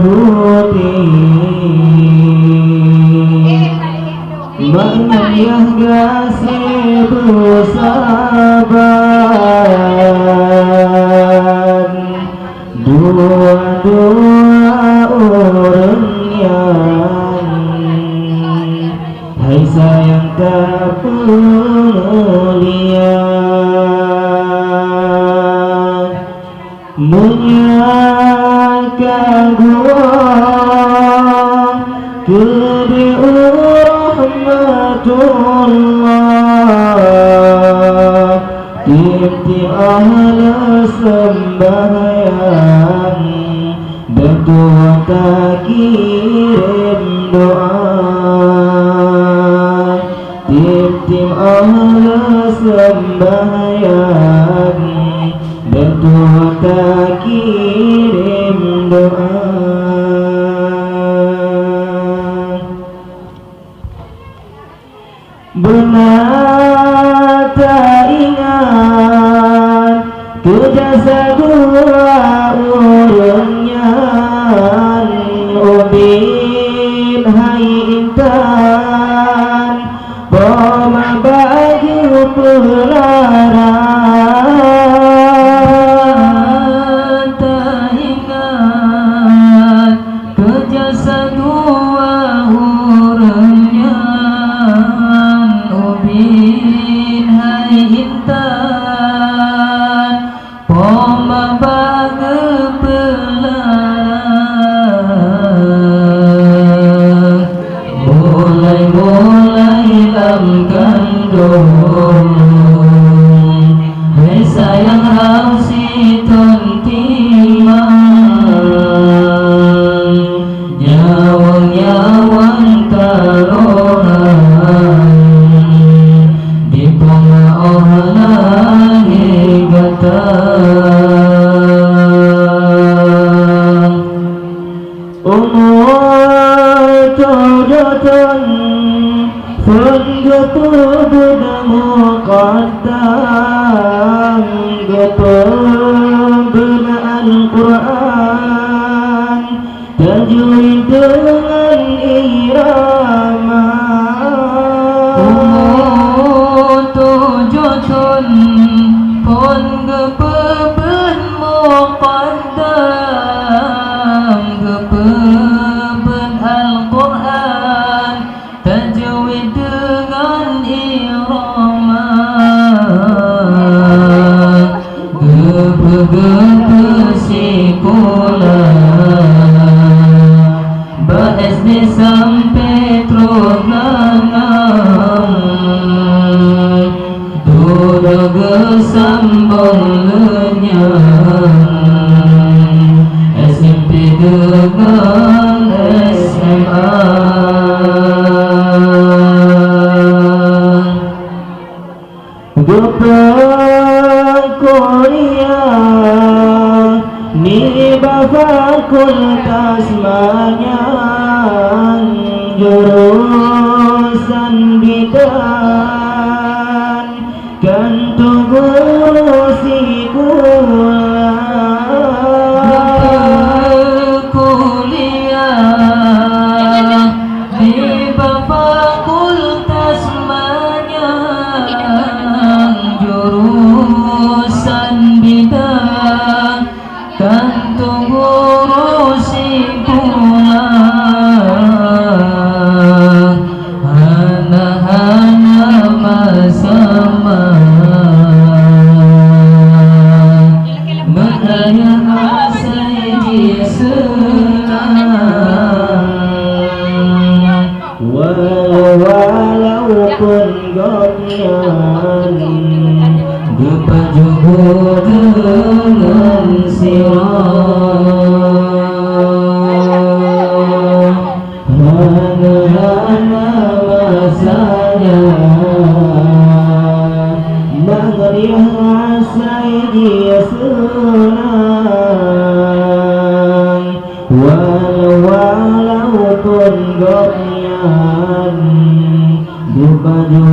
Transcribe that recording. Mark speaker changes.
Speaker 1: huti Mana yang kasih bersabar Dua-dua orang yang Hai sayang tak mulia Menyangka gua kedua rahmatullah Tim ahli sembahyang berdoa tak kirim doa Tim ahli sembahyang berdoa tak kirim doa Benar tak ingat ke jasa dua orangnya Ubin hai intan Bama baju pelarang Tak ingat ke jasa dua orangnya Ubin hai intan Poma baga pelarang Mulai-mulai dalam kandung Hai sayang rausi tontimang Nyawang-nyawang tarohan Di bunga orang gatang Umur tawdatan Fenggepubuda muqaddam Gepubuda Al-Quran Tajwid dengan irama Umur tawdatan Fenggepubuda muqaddam Gepubuda Al-Quran Tajwid dengan irama Gepe-gepe sekolah BSD sampai terus nanam Dua gesambang lenyang SMP dengan SMA Gepeng kuliah Niba fakultas Manyang Jurusan bidan Kantung ngurusi kuliah Niba fakultas Manyang Jurusan bidan Kantung ngurusi pulang Hana-hana bersama Menayang asai senang Walaupun gonian Gepajuh dengan sirah Hana-hana masanya Menggeriah asai dia senang Walaupun gonian Gepajuh